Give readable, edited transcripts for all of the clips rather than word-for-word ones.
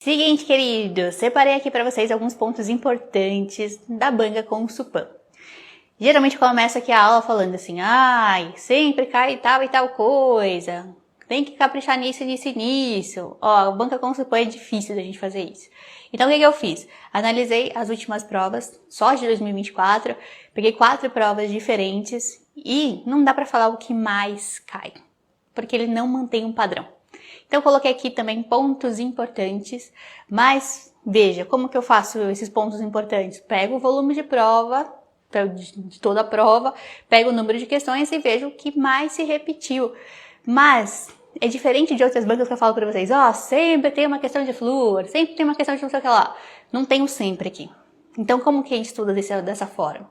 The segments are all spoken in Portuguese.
Seguinte, queridos, separei aqui para vocês alguns pontos importantes da banca com o Supan. Geralmente começa aqui a aula falando assim, ai, sempre cai tal e tal coisa, tem que caprichar nisso, nisso e nisso. Ó, a banca com o Supan é difícil da gente fazer isso. Então o que eu fiz? Analisei as últimas provas, só de 2024, peguei 4 provas diferentes e não dá para falar o que mais cai, porque ele não mantém um padrão. Então eu coloquei aqui também pontos importantes, mas veja, como que eu faço esses pontos importantes? Pego o volume de prova, de toda a prova, pego o número de questões e vejo o que mais se repetiu. Mas é diferente de outras bancas que eu falo para vocês, ó, sempre tem uma questão de flúor, sempre tem uma questão de não sei o que lá. Não tem o sempre aqui. Então como que a gente estuda dessa forma?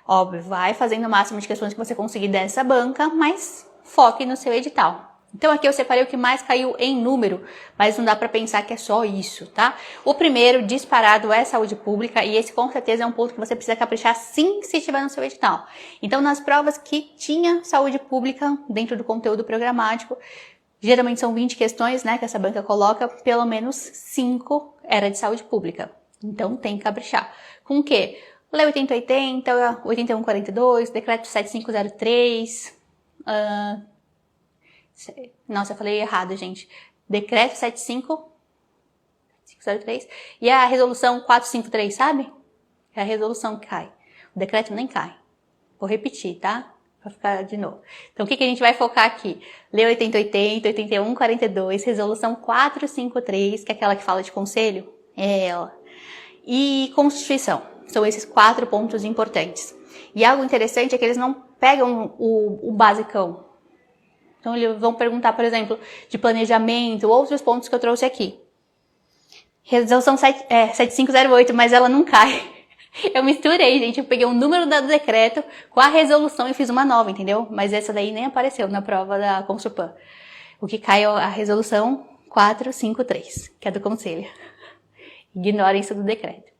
Óbvio, vai fazendo o máximo de questões que você conseguir dessa banca, mas foque no seu edital. Então aqui eu separei o que mais caiu em número, mas não dá para pensar que é só isso, tá? O primeiro disparado é saúde pública e esse com certeza é um ponto que você precisa caprichar sim se estiver no seu edital. Então nas provas que tinha saúde pública dentro do conteúdo programático, geralmente são 20 questões, né, que essa banca coloca, pelo menos 5 era de saúde pública. Então tem que caprichar. Com o quê? Lei 8080, 8142, Decreto 7503, nossa, eu falei errado, gente. Decreto 7503 e a resolução 453, sabe? É a resolução que cai. O decreto nem cai. Vou repetir, tá? Pra ficar de novo. Então, o que a gente vai focar aqui? Lei 8080, 8142, resolução 453, que é aquela que fala de conselho. É ela. E Constituição. São esses 4 pontos importantes. E algo interessante é que eles não pegam o basicão. Então, eles vão perguntar, por exemplo, de planejamento, outros pontos que eu trouxe aqui. Resolução 7508, mas ela não cai. Eu misturei, gente. Eu peguei o número do decreto com a resolução e fiz uma nova, entendeu? Mas essa daí nem apareceu na prova da Consupan. O que cai é a resolução 453, que é do Conselho. Ignorem isso do decreto.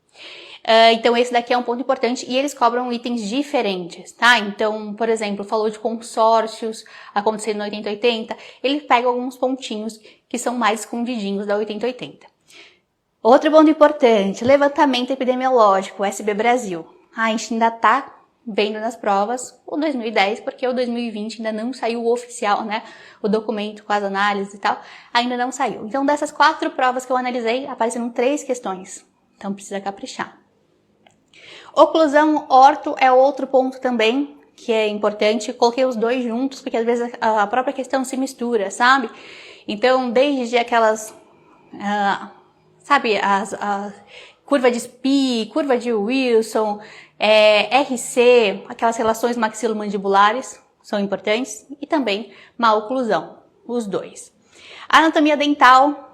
Então esse daqui é um ponto importante e eles cobram itens diferentes, tá? Então, por exemplo, falou de consórcios acontecendo no 8080, ele pega alguns pontinhos que são mais escondidinhos da 8080. Outro ponto importante, levantamento epidemiológico, SB Brasil. A gente ainda tá vendo nas provas o 2010, porque o 2020 ainda não saiu o oficial, né? O documento com as análises e tal, ainda não saiu. Então, dessas 4 provas que eu analisei, apareceram 3 questões. Então, precisa caprichar. Oclusão, orto é outro ponto também que é importante. Coloquei os dois juntos porque às vezes a própria questão se mistura, sabe? Então, desde aquelas, sabe, a curva de Spee, curva de Wilson, RC, aquelas relações maxilomandibulares são importantes e também maloclusão, os dois. Anatomia dental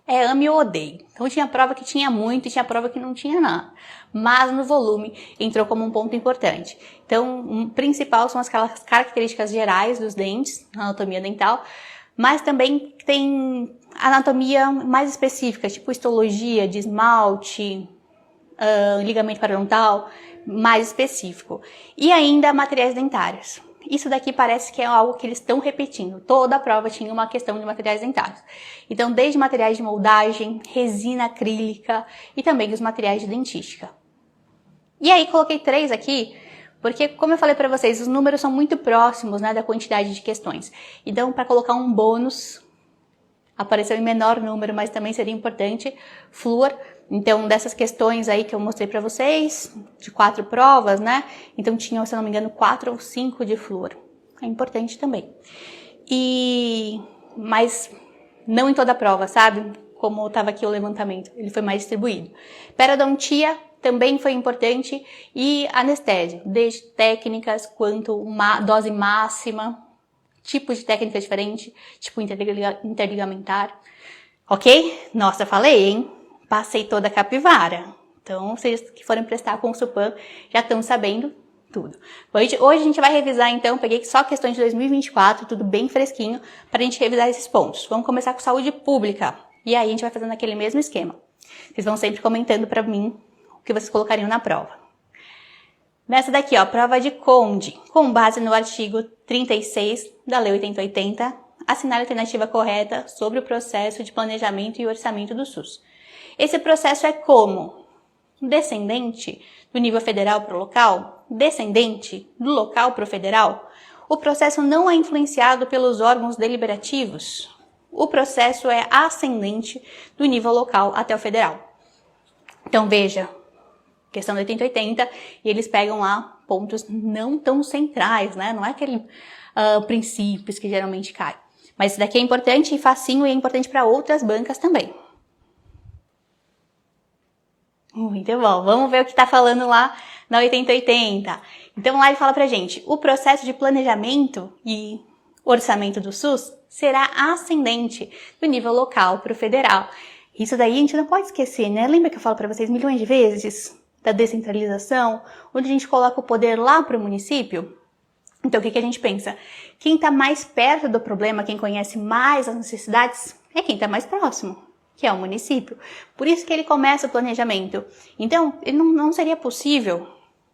ame ou odeie. Então tinha prova que tinha muito e tinha prova que não tinha nada. Mas no volume entrou como um ponto importante. Então, o principal são as características gerais dos dentes, na anatomia dental, mas também tem anatomia mais específica, tipo histologia de esmalte, ligamento parodontal, mais específico. E ainda materiais dentários. Isso daqui parece que é algo que eles estão repetindo. Toda a prova tinha uma questão de materiais dentários. Então, desde materiais de moldagem, resina acrílica e também os materiais de dentística. E aí, coloquei 3 aqui, porque, como eu falei para vocês, os números são muito próximos, né, da quantidade de questões. Então, para colocar um bônus, apareceu em menor número, mas também seria importante, flúor. Então, dessas questões aí que eu mostrei para vocês, de 4 provas, né? Então, tinha, se não me engano, 4 ou 5 de flúor. É importante também. Mas não em toda a prova, sabe? Como estava aqui o levantamento, ele foi mais distribuído. Periodontia também foi importante e anestésio, desde técnicas quanto uma dose máxima, tipos de técnica diferente, tipo interligamentar. Ok? Nossa, falei, hein? Passei toda a capivara. Então, vocês que forem prestar a Consupan já estão sabendo tudo. Hoje a gente vai revisar, então, peguei só questões de 2024, tudo bem fresquinho, para a gente revisar esses pontos. Vamos começar com saúde pública. E aí a gente vai fazendo aquele mesmo esquema. Vocês vão sempre comentando para mim o que vocês colocariam na prova. Nessa daqui, ó, prova de Conde, com base no artigo 36 da Lei 8080, assinale a alternativa correta sobre o processo de planejamento e orçamento do SUS. Esse processo é como? Descendente do nível federal para o local? Descendente do local para o federal? O processo não é influenciado pelos órgãos deliberativos. O processo é ascendente do nível local até o federal. Então veja, questão do 80-80, e eles pegam lá pontos não tão centrais, né? Não é aquele princípios que geralmente cai. Mas isso daqui é importante e facinho e é importante para outras bancas também. Muito bom, vamos ver o que está falando lá na 80-80. Então lá ele fala pra gente, o processo de planejamento e orçamento do SUS será ascendente do nível local para o federal. Isso daí a gente não pode esquecer, né? Lembra que eu falo para vocês milhões de vezes da descentralização, onde a gente coloca o poder lá para o município? Então o que a gente pensa? Quem está mais perto do problema, quem conhece mais as necessidades, é quem está mais próximo, que é o município. Por isso que ele começa o planejamento. Então, não seria possível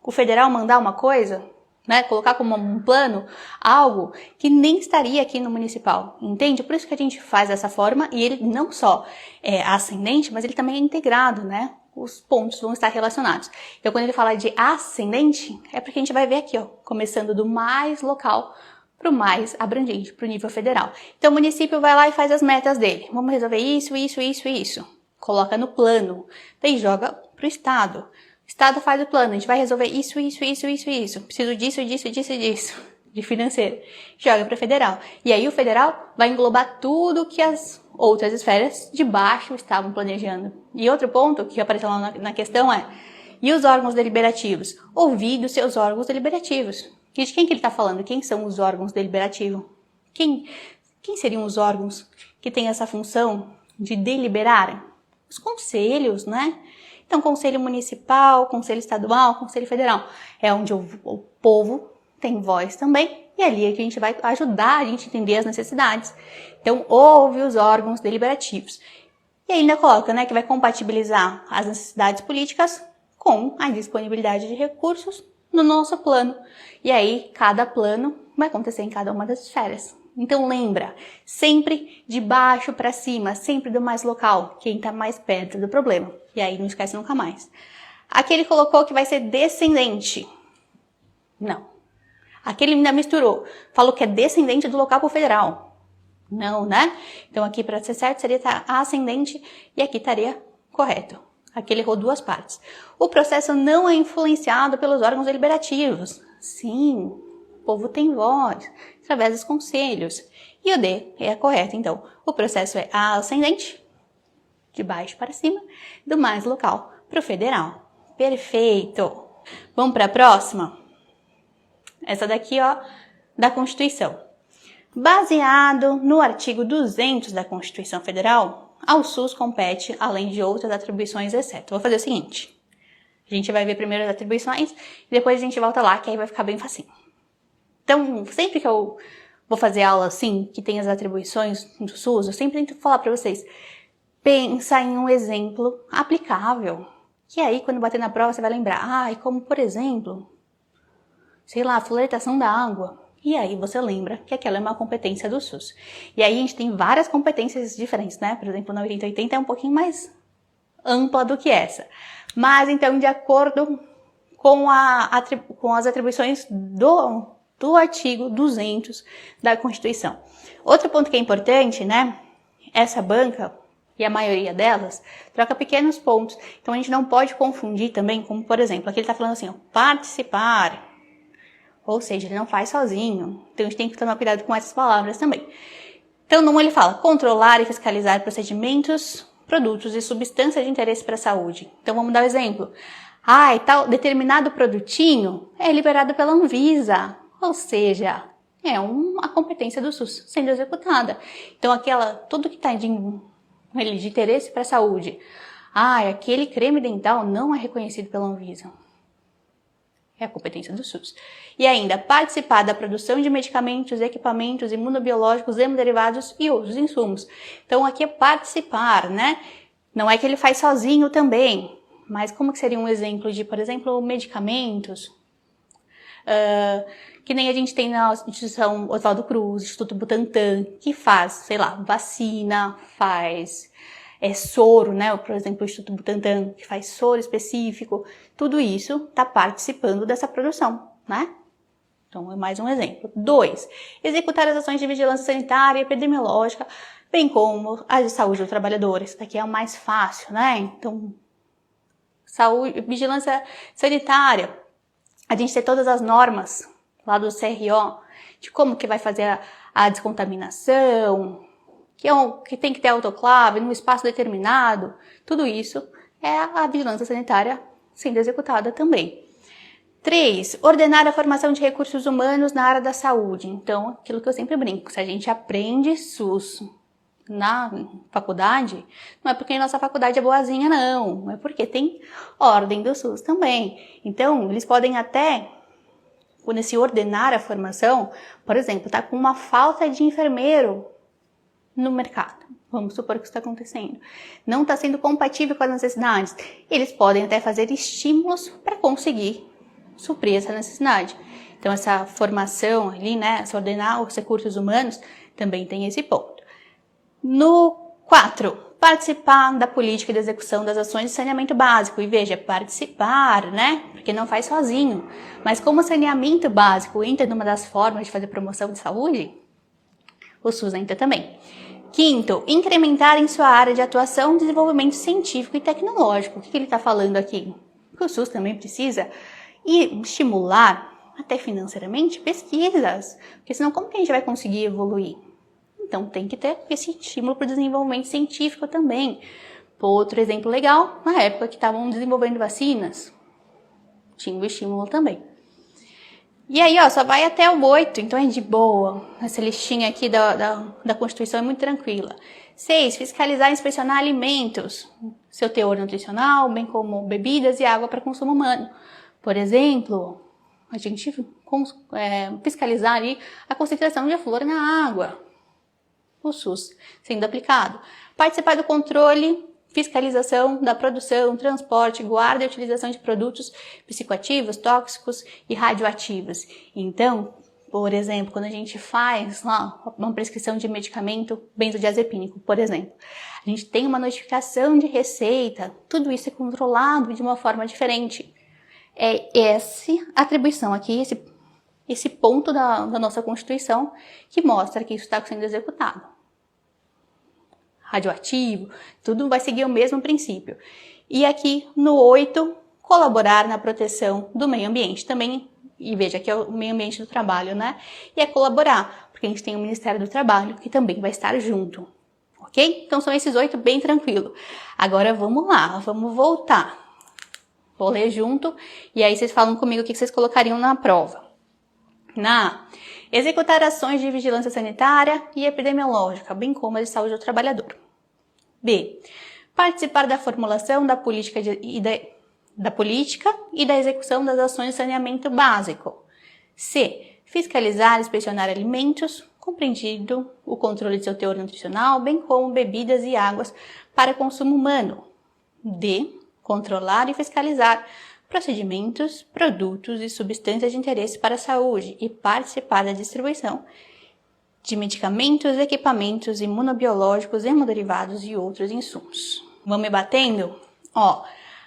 o federal mandar uma coisa, né, colocar como um plano algo que nem estaria aqui no municipal, entende? Por isso que a gente faz dessa forma e ele não só é ascendente, mas ele também é integrado, né? Os pontos vão estar relacionados. Então, quando ele fala de ascendente, é porque a gente vai ver aqui, ó, começando do mais local para o mais abrangente, para o nível federal. Então, o município vai lá e faz as metas dele. Vamos resolver isso, isso, isso e isso. Coloca no plano, daí joga para o estado. O estado faz o plano, a gente vai resolver isso, isso, isso, isso e isso. Preciso disso, disso, disso e disso, de financeiro. Joga para o federal. E aí o federal vai englobar tudo que as outras esferas de baixo estavam planejando. E outro ponto que apareceu lá na questão é, e os órgãos deliberativos? Ouvir os seus órgãos deliberativos. E de quem que ele está falando? Quem são os órgãos deliberativos? Quem seriam os órgãos que têm essa função de deliberar? Os conselhos, né? Então, conselho municipal, conselho estadual, conselho federal. É onde o povo tem voz também. E ali é que a gente vai ajudar a gente a entender as necessidades. Então, ouve os órgãos deliberativos. E ainda coloca, né, que vai compatibilizar as necessidades políticas com a disponibilidade de recursos no nosso plano. E aí, cada plano vai acontecer em cada uma das esferas. Então, lembra, sempre de baixo para cima, sempre do mais local, quem está mais perto do problema. E aí, não esquece nunca mais. Aqui ele colocou que vai ser descendente. Não. Aqui ele ainda misturou. Falou que é descendente do local para o federal. Não, né? Então, aqui para ser certo, seria ascendente e aqui estaria correto. Aqui ele errou duas partes. O processo não é influenciado pelos órgãos deliberativos. Sim, o povo tem voz, através dos conselhos. E o D é correto, então. O processo é ascendente, de baixo para cima, do mais local para o federal. Perfeito! Vamos para a próxima? Essa daqui, ó, da Constituição. Baseado no artigo 200 da Constituição Federal, ao SUS compete, além de outras atribuições, exceto. Vou fazer o seguinte. A gente vai ver primeiro as atribuições e depois a gente volta lá, que aí vai ficar bem facinho. Então, sempre que eu vou fazer aula assim, que tem as atribuições do SUS, eu sempre tento falar para vocês, pensa em um exemplo aplicável. Que aí, quando bater na prova, você vai lembrar, como por exemplo, sei lá, fluoridação da água. E aí você lembra que aquela é uma competência do SUS. E aí a gente tem várias competências diferentes, né? Por exemplo, na 80-80 é um pouquinho mais ampla do que essa. Mas então, de acordo com as atribuições do artigo 200 da Constituição. Outro ponto que é importante, né? Essa banca, e a maioria delas, troca pequenos pontos. Então a gente não pode confundir também, como por exemplo, aqui ele está falando assim, ó, participar. Ou seja, ele não faz sozinho. Então a gente tem que tomar cuidado com essas palavras também. Então, no 1 ele fala controlar e fiscalizar procedimentos, produtos e substâncias de interesse para a saúde. Então vamos dar um exemplo. Tal determinado produtinho é liberado pela Anvisa. Ou seja, é uma competência do SUS sendo executada. Então tudo que está de interesse para a saúde. Aquele creme dental não é reconhecido pela Anvisa. É a competência do SUS. E ainda, participar da produção de medicamentos, equipamentos imunobiológicos, hemoderivados e outros insumos. Então, aqui é participar, né? Não é que ele faz sozinho também, mas como que seria um exemplo de, por exemplo, medicamentos, Que nem a gente tem na instituição Oswaldo Cruz, Instituto Butantan, que faz, sei lá, vacina, faz soro, né? Por exemplo, o Instituto Butantan, que faz soro específico. Tudo isso está participando dessa produção, né? Então, é mais um exemplo. 2. Executar as ações de vigilância sanitária e epidemiológica, bem como as de saúde do trabalhador. Isso daqui é o mais fácil, né? Então, saúde, vigilância sanitária. A gente tem todas as normas lá do CRO, de como que vai fazer a descontaminação, que tem que ter autoclave num espaço determinado. Tudo isso é a vigilância sanitária sendo executada também. 3. Ordenar a formação de recursos humanos na área da saúde. Então, aquilo que eu sempre brinco, se a gente aprende SUS na faculdade, não é porque a nossa faculdade é boazinha, não. É porque tem ordem do SUS também. Então, eles podem até, quando se ordenar a formação, por exemplo, tá com uma falta de enfermeiro no mercado. Vamos supor que isso está acontecendo. Não está sendo compatível com as necessidades. Eles podem até fazer estímulos para conseguir suprir essa necessidade. Então, essa formação ali, né, se ordenar os recursos humanos, também tem esse ponto. No 4, participar da política de execução das ações de saneamento básico. E veja, participar, né, porque não faz sozinho. Mas como o saneamento básico entra numa das formas de fazer promoção de saúde, o SUS entra também. 5, incrementar em sua área de atuação desenvolvimento científico e tecnológico. O que ele está falando aqui? Que o SUS também precisa estimular, até financeiramente, pesquisas, porque senão como que a gente vai conseguir evoluir? Então tem que ter esse estímulo para o desenvolvimento científico também. Outro exemplo legal, na época que estavam desenvolvendo vacinas, tinha o estímulo também. E aí, ó, só vai até o 8, então é de boa. Essa listinha aqui da Constituição é muito tranquila. 6, fiscalizar e inspecionar alimentos, seu teor nutricional, bem como bebidas e água para consumo humano. Por exemplo, a gente fiscalizar ali a concentração de flúor na água, o SUS sendo aplicado. Participar do controle, fiscalização da produção, transporte, guarda e utilização de produtos psicoativos, tóxicos e radioativos. Então, por exemplo, quando a gente faz lá uma prescrição de medicamento benzodiazepínico, por exemplo, a gente tem uma notificação de receita, tudo isso é controlado de uma forma diferente. É essa atribuição aqui, esse ponto da nossa Constituição que mostra que isso está sendo executado. Radioativo, tudo vai seguir o mesmo princípio. E aqui no 8, colaborar na proteção do meio ambiente também. E veja que é o meio ambiente do trabalho, né? E é colaborar, porque a gente tem o Ministério do Trabalho que também vai estar junto. Ok? Então são esses 8 bem tranquilo. Agora vamos lá, vamos voltar. Vou ler junto e aí vocês falam comigo o que vocês colocariam na prova. Executar ações de vigilância sanitária e epidemiológica, bem como a de saúde do trabalhador. B. Participar da formulação da política e da execução das ações de saneamento básico. C. Fiscalizar e inspecionar alimentos, compreendido o controle de seu teor nutricional, bem como bebidas e águas para consumo humano. D. Controlar e fiscalizar procedimentos, produtos e substâncias de interesse para a saúde e participar da distribuição de medicamentos, equipamentos imunobiológicos, hemoderivados e outros insumos. Vão me batendo? Ó,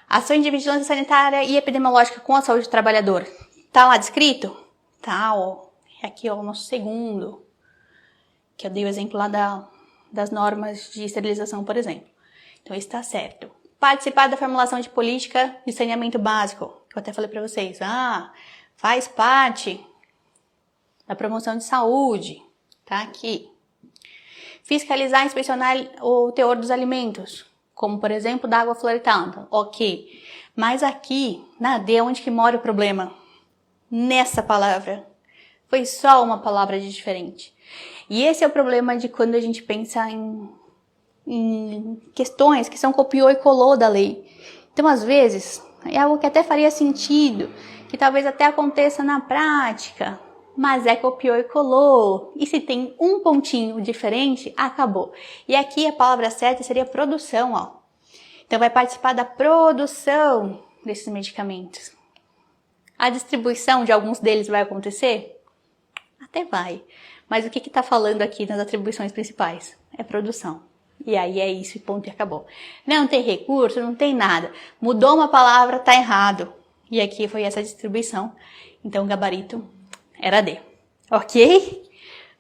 ações de vigilância sanitária e epidemiológica com a saúde do trabalhador. Tá lá descrito? Tá, ó. Aqui, ó, o nosso segundo, que eu dei o exemplo lá das normas de esterilização, por exemplo. Então, esse tá certo. Participar da formulação de política de saneamento básico, que eu até falei para vocês. Faz parte da promoção de saúde, tá aqui. Fiscalizar e inspecionar o teor dos alimentos, como por exemplo da água fluoretada, ok. Mas aqui, na D, onde que mora o problema? Nessa palavra. Foi só uma palavra de diferente. E esse é o problema de quando a gente pensa em questões que são copiou e colou da lei. Então, às vezes, é algo que até faria sentido, que talvez até aconteça na prática, mas é copiou e colou. E se tem um pontinho diferente, acabou. E aqui a palavra certa seria produção, ó. Então, vai participar da produção desses medicamentos. A distribuição de alguns deles vai acontecer? Até vai. Mas o que está falando aqui nas atribuições principais? É produção. E aí é isso e ponto e acabou. Não tem recurso, não tem nada. Mudou uma palavra, tá errado. E aqui foi essa distribuição. Então o gabarito era D. Ok?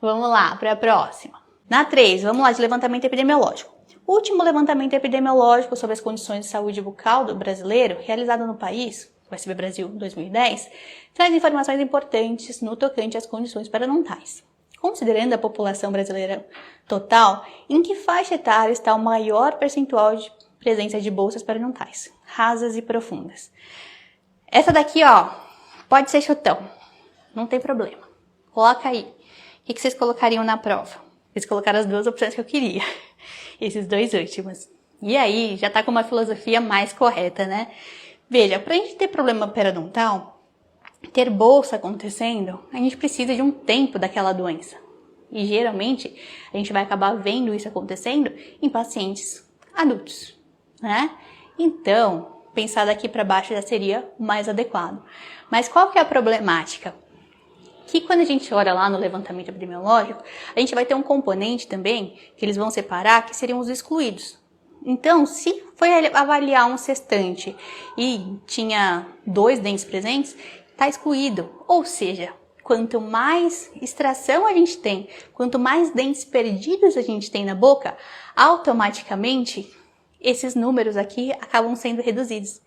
Vamos lá para a próxima. Na 3, vamos lá de levantamento epidemiológico. O último levantamento epidemiológico sobre as condições de saúde bucal do brasileiro, realizado no país, o SB Brasil 2010, traz informações importantes no tocante às condições periodontais. Considerando a população brasileira total, em que faixa etária está o maior percentual de presença de bolsas periodontais, rasas e profundas? Essa daqui, ó, pode ser chutão, não tem problema. Coloca aí. O que vocês colocariam na prova? Eles colocaram as duas opções que eu queria, esses dois últimos. E aí, já tá com uma filosofia mais correta, né? Veja, pra gente ter problema periodontal, ter bolsa acontecendo, a gente precisa de um tempo daquela doença. E geralmente, a gente vai acabar vendo isso acontecendo em pacientes adultos, né? Então, pensar daqui para baixo já seria o mais adequado. Mas qual que é a problemática? Que quando a gente olha lá no levantamento epidemiológico, a gente vai ter um componente também que eles vão separar, que seriam os excluídos. Então, se foi avaliar um sextante e tinha 2 dentes presentes, está excluído. Ou seja, quanto mais extração a gente tem, quanto mais dentes perdidos a gente tem na boca, automaticamente esses números aqui acabam sendo reduzidos.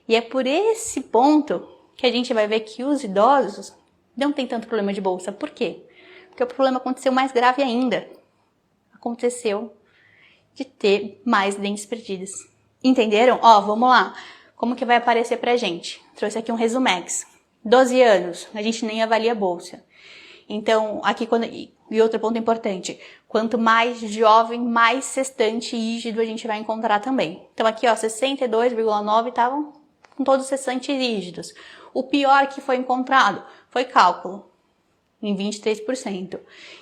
E é por esse ponto que a gente vai ver que os idosos não tem tanto problema de bolsa. Por quê? Porque o problema aconteceu mais grave ainda. Aconteceu de ter mais dentes perdidos. Entenderam? Ó, vamos lá. Como que vai aparecer pra gente? Trouxe aqui um resumex. 12 anos, a gente nem avalia a bolsa. Então, aqui e outro ponto importante, quanto mais jovem, mais sextante e rígido a gente vai encontrar também. Então aqui, ó, 62,9 estavam com todos os sextantes rígidos. O pior que foi encontrado foi cálculo, em 23%.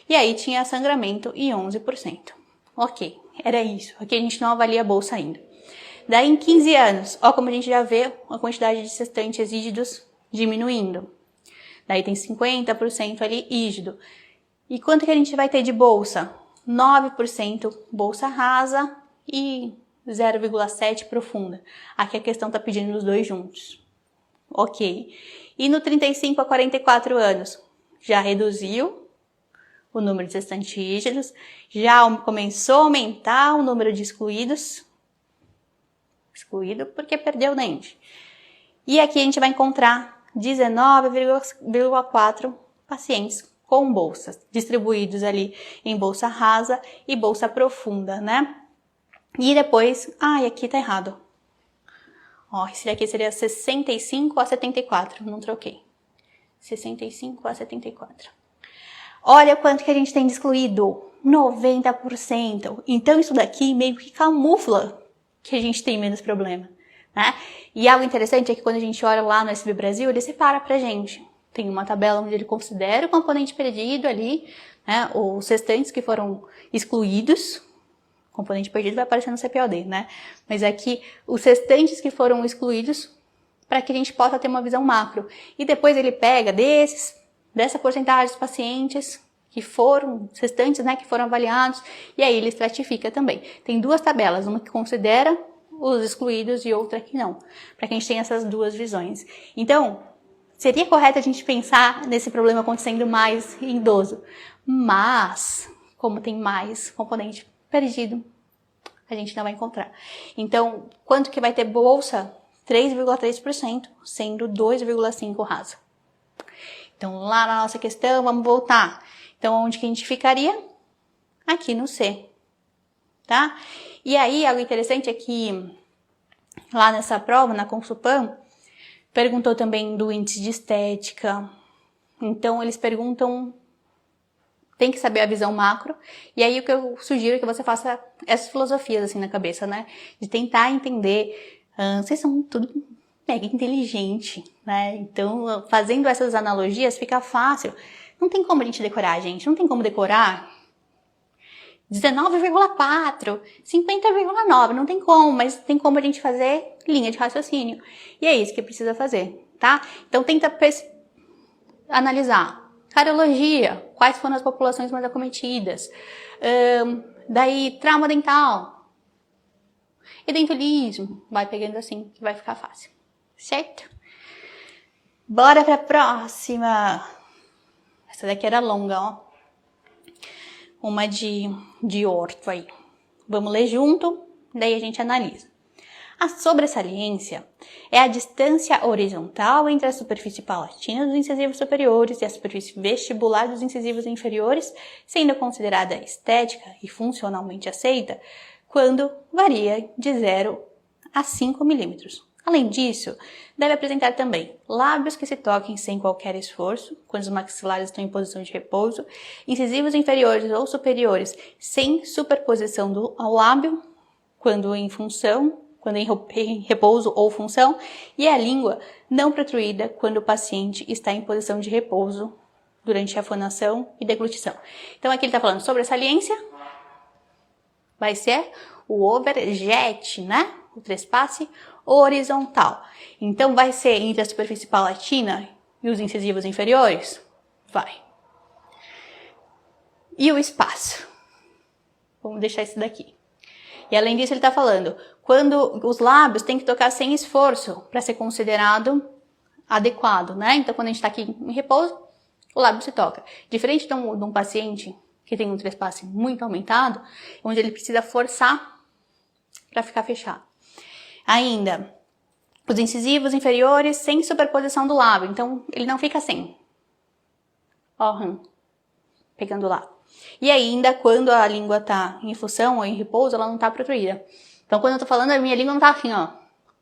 E aí tinha sangramento em 11%. Ok, era isso. Aqui a gente não avalia a bolsa ainda. Daí em 15 anos, ó como a gente já vê a quantidade de sextantes rígidos diminuindo. Daí tem 50% ali rígido. E quanto que a gente vai ter de bolsa? 9% bolsa rasa e 0,7% profunda. Aqui a questão está pedindo os dois juntos. Ok. E no 35 a 44 anos, já reduziu o número de sextantes rígidos, já começou a aumentar o número de excluídos. Excluído porque perdeu o dente. E aqui a gente vai encontrar 19,4 pacientes com bolsas, distribuídos ali em bolsa rasa e bolsa profunda, né? E depois, aqui tá errado. Ó, esse daqui seria 65 a 74, não troquei. 65 a 74. Olha quanto que a gente tem de excluído, 90%. Então isso daqui meio que camufla que a gente tem menos problema, né? E algo interessante é que quando a gente olha lá no SB Brasil, ele separa pra gente. Tem uma tabela onde ele considera o componente perdido ali, né? Os restantes que foram excluídos. Componente perdido vai aparecer no CPOD, né? Mas aqui, os restantes que foram excluídos, para que a gente possa ter uma visão macro. E depois ele pega dessa porcentagem de pacientes que foram, os restantes, né, que foram avaliados, e aí ele estratifica também. Tem duas tabelas, uma que considera os excluídos e outra que não, para que a gente tenha essas duas visões. Então, seria correto a gente pensar nesse problema acontecendo mais em idoso, mas, como tem mais componente perdido, a gente não vai encontrar. Então, quanto que vai ter bolsa? 3,3%, sendo 2,5% rasa. Então, lá na nossa questão, vamos voltar. Então, onde que a gente ficaria? Aqui no C, tá? E aí, algo interessante é que, lá nessa prova, na Consupan, perguntou também do índice de estética. Então, eles perguntam... Tem que saber a visão macro, e aí o que eu sugiro é que você faça essas filosofias assim na cabeça, né? De tentar entender, vocês são tudo mega inteligente, né? Então, fazendo essas analogias fica fácil. Não tem como a gente decorar, gente, não tem como decorar 19,4, 50,9, não tem como, mas tem como a gente fazer linha de raciocínio. E é isso que precisa fazer. tá? Então tenta analisar. Cardiologia, quais foram as populações mais acometidas? Daí, trauma dental. Edentulismo. Vai pegando assim, que vai ficar fácil. Certo? Bora pra próxima. Essa daqui era longa, ó. Uma de orto aí. Vamos ler junto, daí a gente analisa. A sobresaliência é a distância horizontal entre a superfície palatina dos incisivos superiores e a superfície vestibular dos incisivos inferiores, sendo considerada estética e funcionalmente aceita quando varia de 0 a 5 milímetros. Além disso, deve apresentar também lábios que se toquem sem qualquer esforço, quando os maxilares estão em posição de repouso, incisivos inferiores ou superiores sem superposição ao lábio, quando em repouso ou função, e a língua não protruída quando o paciente está em posição de repouso durante a fonação e deglutição. Então aqui ele está falando sobre a saliência, vai ser o overjet, né? O trespasse horizontal. Então vai ser entre a superfície palatina e os incisivos inferiores? Vai. E o espaço? Vamos deixar isso daqui. E além disso ele está falando, quando os lábios têm que tocar sem esforço para ser considerado adequado, né? Então quando a gente está aqui em repouso, o lábio se toca. Diferente de um paciente que tem um trespasse muito aumentado, onde ele precisa forçar para ficar fechado. Ainda, os incisivos inferiores sem superposição do lábio. Então, ele não fica assim. Ó, pegando lá. E ainda, quando a língua tá em infusão ou em repouso, ela não tá protruída. Então, quando eu tô falando, a minha língua não tá assim, ó,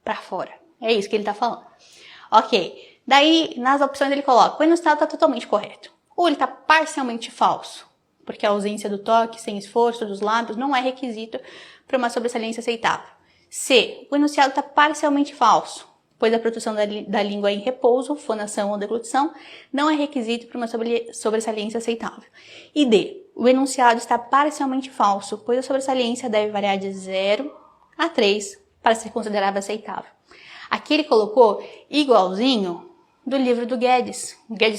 pra fora. É isso que ele tá falando. Ok. Daí, nas opções ele coloca, o enunciado tá totalmente correto. Ou ele tá parcialmente falso, porque a ausência do toque sem esforço dos lábios não é requisito para uma sobressalência aceitável. C. O enunciado está parcialmente falso, pois a proteção da língua em repouso, fonação ou deglutição, não é requisito para uma sobressalência aceitável. E D. O enunciado está parcialmente falso, pois a sobressalência deve variar de 0 a 3 para ser considerada aceitável. Aqui ele colocou igualzinho do livro do Guedes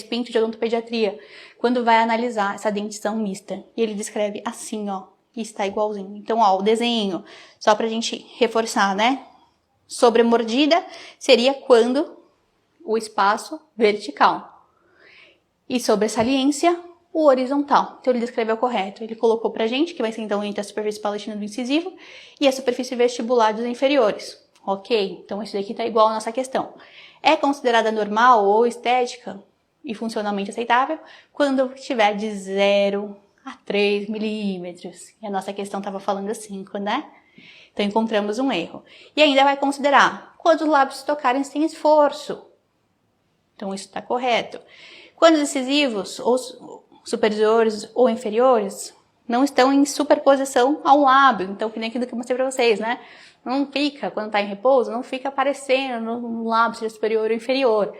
Pinto de Odontopediatria, quando vai analisar essa dentição mista. E ele descreve assim, ó. E está igualzinho. Então, ó, o desenho, só pra gente reforçar, né? Sobremordida seria quando o espaço vertical. E sobresaliência, o horizontal. Então, ele descreveu correto. Ele colocou pra gente que vai ser, então, entre a superfície palatina do incisivo e a superfície vestibular dos inferiores. Ok? Então, esse daqui tá igual à nossa questão. É considerada normal ou estética e funcionalmente aceitável quando estiver de 0 a 3 milímetros. E a nossa questão estava falando 5, né? Então, encontramos um erro. E ainda vai considerar quando os lábios se tocarem sem esforço. Então, isso está correto. Quando os incisivos, ou superiores ou inferiores, não estão em superposição ao lábio. Então, que nem aquilo que eu mostrei para vocês, né? Não fica, quando está em repouso, não fica aparecendo no lábio, seja superior ou inferior.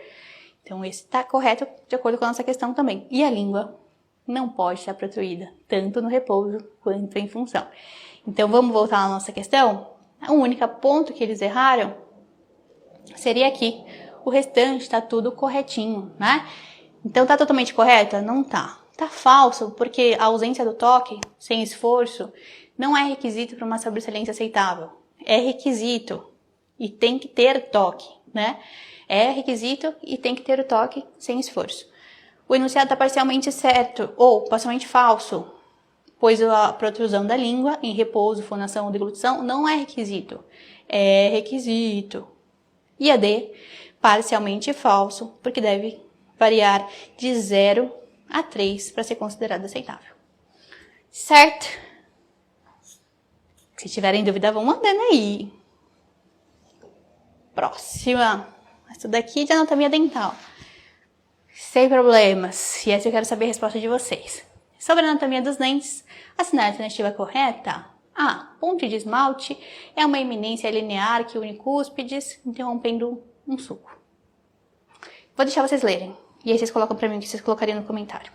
Então, esse está correto de acordo com a nossa questão também. E a língua não pode estar protruída, tanto no repouso quanto em função. Então, vamos voltar à nossa questão? O único ponto que eles erraram seria aqui. O restante está tudo corretinho, né? Então, tá totalmente correta? Não tá. Tá falso, porque a ausência do toque, sem esforço, não é requisito para uma sobressalência aceitável. É requisito e tem que ter toque, né? É requisito e tem que ter o toque sem esforço. O enunciado está parcialmente certo ou parcialmente falso, pois a protrusão da língua em repouso, fonação ou deglutição não é requisito. É requisito. E a D, parcialmente falso, porque deve variar de 0 a 3 para ser considerado aceitável. Certo? Se tiverem dúvida, vão mandando aí. Próxima. Essa daqui é de anatomia dental. Sem problemas. E essa eu quero saber a resposta de vocês. Sobre a anatomia dos dentes, assinar a alternativa correta? A. Ponte de esmalte é uma eminência linear que une cúspides, interrompendo um sulco. Vou deixar vocês lerem. E aí vocês colocam pra mim o que vocês colocariam no comentário.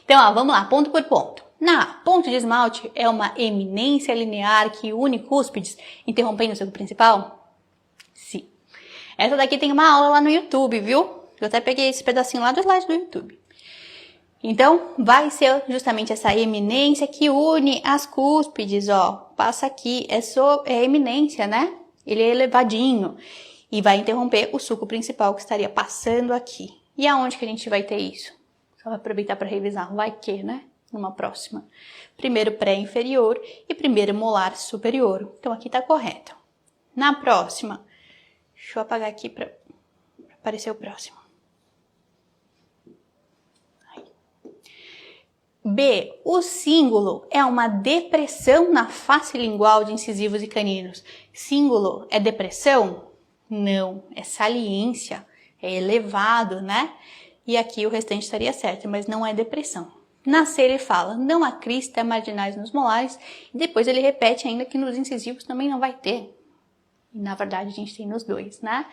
Então, ó, vamos lá, ponto por ponto. Na ponte de esmalte é uma eminência linear que une cúspides, interrompendo o sulco principal? Sim. Essa daqui tem uma aula lá no YouTube, viu? Eu até peguei esse pedacinho lá do slide do YouTube. Então, vai ser justamente essa eminência que une as cúspides, ó. Passa aqui, é eminência, né? Ele é elevadinho. E vai interromper o sulco principal que estaria passando aqui. E aonde que a gente vai ter isso? Só vou aproveitar para revisar. Vai que, né? Numa próxima. Primeiro pré-inferior e primeiro molar superior. Então, aqui tá correto. Na próxima, deixa eu apagar aqui para aparecer o próximo. B. O cíngulo é uma depressão na face lingual de incisivos e caninos. Cíngulo é depressão? Não, é saliência, é elevado, né? E aqui o restante estaria certo, mas não é depressão. Na C ele fala, não há crista marginais nos molares, e depois ele repete ainda que nos incisivos também não vai ter. E na verdade a gente tem nos dois, né?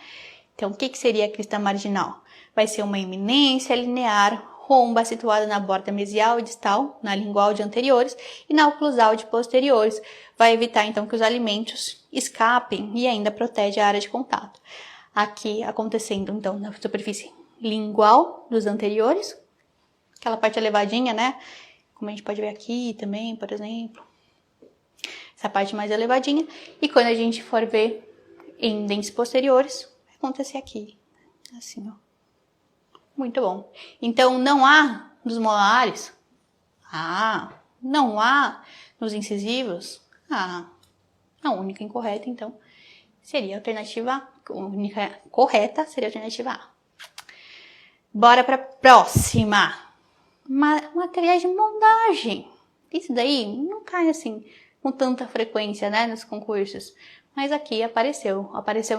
Então o que seria a crista marginal? Vai ser uma eminência linear, romba situada na borda mesial e distal, na lingual de anteriores e na oclusal de posteriores. Vai evitar então que os alimentos escapem e ainda protege a área de contato. Aqui acontecendo então na superfície lingual dos anteriores, aquela parte elevadinha, né? Como a gente pode ver aqui também, por exemplo. Essa parte mais elevadinha. E quando a gente for ver em dentes posteriores, vai acontecer aqui, assim, ó. Muito bom. Então, não há nos molares? Não há nos incisivos? A única incorreta, então, seria a alternativa A. A única correta seria a alternativa A. Bora para a próxima. Materiais de moldagem. Isso daí não cai assim com tanta frequência, né, nos concursos. Mas aqui apareceu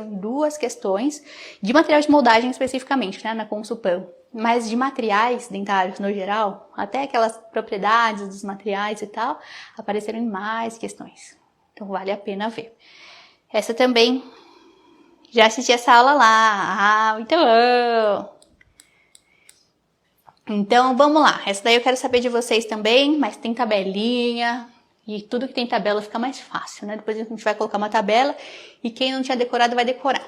em 2 questões de material de moldagem especificamente, né, na Consupan. Mas de materiais dentários no geral, até aquelas propriedades dos materiais e tal, apareceram em mais questões. Então vale a pena ver. Essa também, já assisti essa aula lá. Muito bom! Então vamos lá, essa daí eu quero saber de vocês também, mas tem tabelinha. E tudo que tem tabela fica mais fácil, né? Depois a gente vai colocar uma tabela e quem não tinha decorado vai decorar.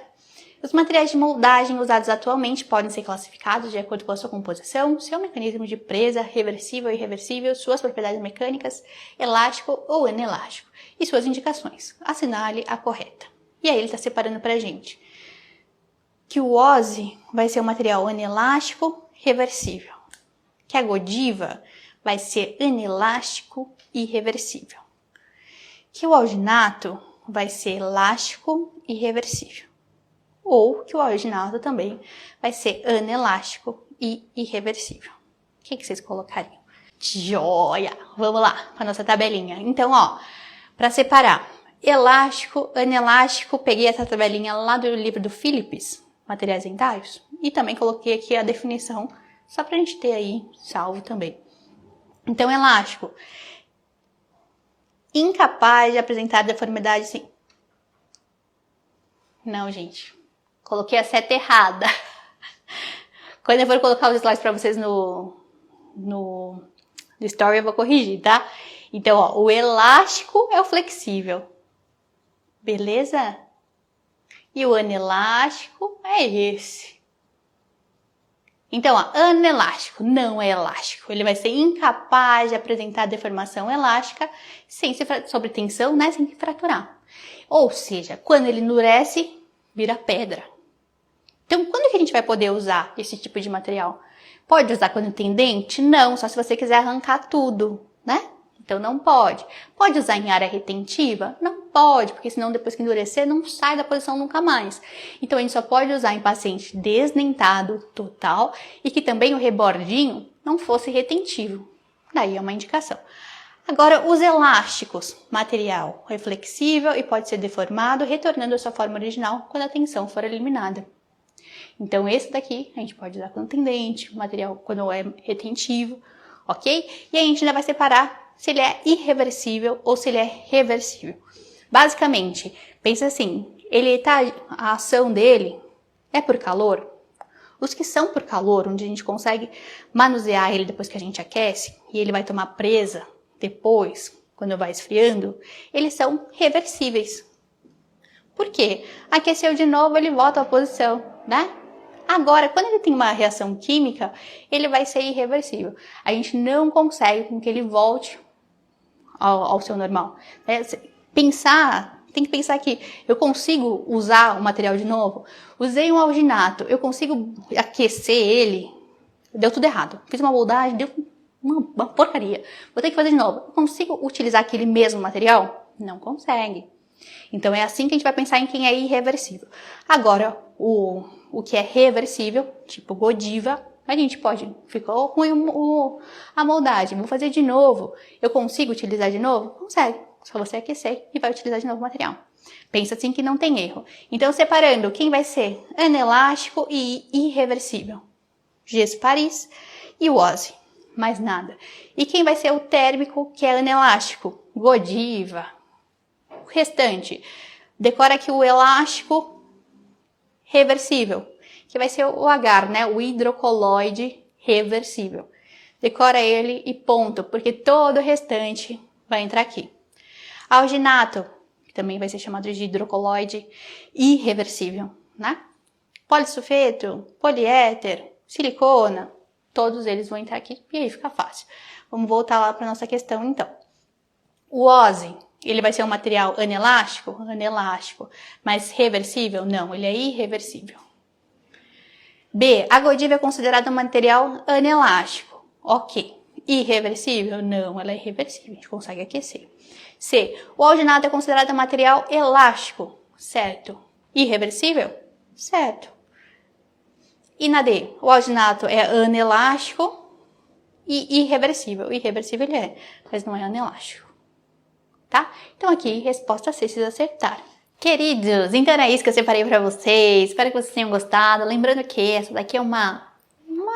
Os materiais de moldagem usados atualmente podem ser classificados de acordo com a sua composição, seu mecanismo de presa, reversível e irreversível, suas propriedades mecânicas, elástico ou inelástico e suas indicações. Assinale a correta. E aí ele está separando pra gente que o OSE vai ser um material inelástico, reversível. Que a Godiva vai ser inelástico e reversível. Que o alginato vai ser elástico e reversível. Ou que o alginato também vai ser anelástico e irreversível. O que vocês colocariam? Joia! Vamos lá, para nossa tabelinha. Então, ó, para separar elástico, anelástico, peguei essa tabelinha lá do livro do Philips, Materiais Dentários, e também coloquei aqui a definição, só para a gente ter aí salvo também. Então, elástico, incapaz de apresentar deformidade, sim. Não, gente, coloquei a seta errada. Quando eu for colocar os slides para vocês no story, eu vou corrigir, tá? Então, ó, o elástico é o flexível, beleza? E o anelástico é esse. Então, ó, anelástico não é elástico. Ele vai ser incapaz de apresentar deformação elástica sob tensão, né? Sem fraturar. Ou seja, quando ele endurece, vira pedra. Então, quando que a gente vai poder usar esse tipo de material? Pode usar quando tem dente? Não, só se você quiser arrancar tudo, né? Então, não pode. Pode usar em área retentiva? Não pode, porque senão depois que endurecer, não sai da posição nunca mais. Então, a gente só pode usar em paciente desdentado total e que também o rebordinho não fosse retentivo. Daí é uma indicação. Agora, os elásticos, material é flexível e pode ser deformado, retornando à sua forma original quando a tensão for eliminada. Então, esse daqui a gente pode usar quando tem dente, material quando é retentivo, ok? E a gente ainda vai separar se ele é irreversível ou se ele é reversível. Basicamente, pensa assim, a ação dele é por calor? Os que são por calor, onde a gente consegue manusear ele depois que a gente aquece, e ele vai tomar presa depois, quando vai esfriando, eles são reversíveis. Por quê? Aqueceu de novo, ele volta à posição, né? Agora, quando ele tem uma reação química, ele vai ser irreversível. A gente não consegue com que ele volte ao seu normal. Tem que pensar que eu consigo usar o material de novo. Usei um alginato, eu consigo aquecer ele. Deu tudo errado. Fiz uma moldagem, deu uma porcaria. Vou ter que fazer de novo. Eu consigo utilizar aquele mesmo material? Não consegue. Então é assim que a gente vai pensar em quem é irreversível. Agora, o que é reversível, tipo Godiva, a gente pode, ficou ruim a moldagem, vou fazer de novo. Eu consigo utilizar de novo? Consegue. Só você aquecer e vai utilizar de novo o material. Pensa assim que não tem erro. Então, separando quem vai ser anelástico e irreversível. Gesso Paris e o Ozzy. Mais nada. E quem vai ser o térmico, que é anelástico? Godiva. O restante. Decora aqui o elástico reversível, que vai ser o agar, né? O hidrocoloide reversível. Decora ele e ponto, porque todo o restante vai entrar aqui. Alginato, que também vai ser chamado de hidrocoloide irreversível, né? Polissulfeto, poliéter, silicona, todos eles vão entrar aqui e aí fica fácil. Vamos voltar lá para nossa questão então. O Ozzy, ele vai ser um material anelástico? Anelástico. Mas reversível? Não, ele é irreversível. B. A Godiva é considerada um material anelástico. Ok. Irreversível? Não, ela é irreversível. A gente consegue aquecer. C. O alginato é considerado um material elástico. Certo. Irreversível? Certo. E na D? O alginato é anelástico e irreversível. Irreversível ele é, mas não é anelástico. Tá? Então aqui, resposta C, vocês acertaram. Queridos, então era isso que eu separei pra vocês. Espero que vocês tenham gostado. Lembrando que essa daqui é uma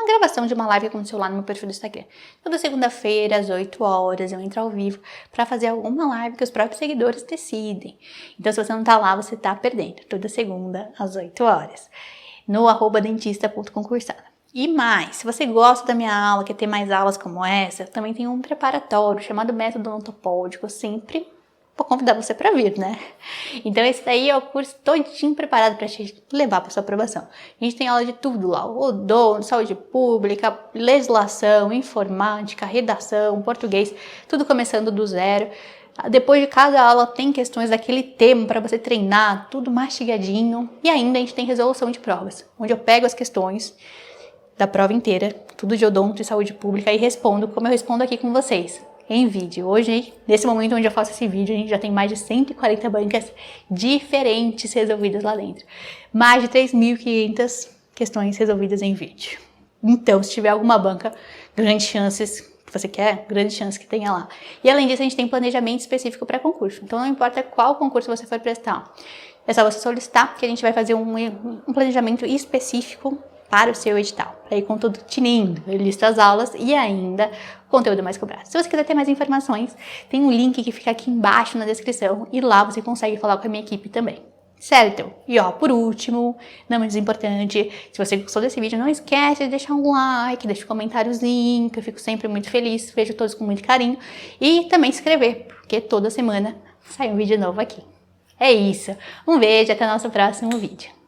gravação de uma live que aconteceu lá no meu perfil do Instagram. Toda segunda-feira, às 8 horas, eu entro ao vivo pra fazer alguma live que os próprios seguidores decidem. Então, se você não tá lá, você tá perdendo. Toda segunda, às 8 horas. No @dentista.concursada. E mais, se você gosta da minha aula, quer ter mais aulas como essa, também tem um preparatório chamado Método Odontopódico, sempre vou convidar você para vir, né? Então esse daí é o curso todinho preparado para te levar para sua aprovação. A gente tem aula de tudo lá, odonto, saúde pública, legislação, informática, redação, português, tudo começando do zero. Depois de cada aula tem questões daquele tema para você treinar, tudo mastigadinho. E ainda a gente tem resolução de provas, onde eu pego as questões da prova inteira, tudo de odonto e saúde pública, e respondo como eu respondo aqui com vocês, em vídeo. Hoje, nesse momento onde eu faço esse vídeo, a gente já tem mais de 140 bancas diferentes resolvidas lá dentro. Mais de 3.500 questões resolvidas em vídeo. Então, se tiver alguma banca, grandes chances que você quer, grande chance que tenha lá. E além disso, a gente tem planejamento específico para concurso. Então, não importa qual concurso você for prestar, é só você solicitar que a gente vai fazer um planejamento específico para o seu edital, para ir com tudo tinindo, lista as aulas e ainda conteúdo mais cobrado. Se você quiser ter mais informações, tem um link que fica aqui embaixo na descrição e lá você consegue falar com a minha equipe também, certo? E ó, por último, não menos importante, se você gostou desse vídeo, não esquece de deixar um like, deixa um comentáriozinho, que eu fico sempre muito feliz, vejo todos com muito carinho, e também se inscrever, porque toda semana sai um vídeo novo aqui. É isso, um beijo, até o nosso próximo vídeo.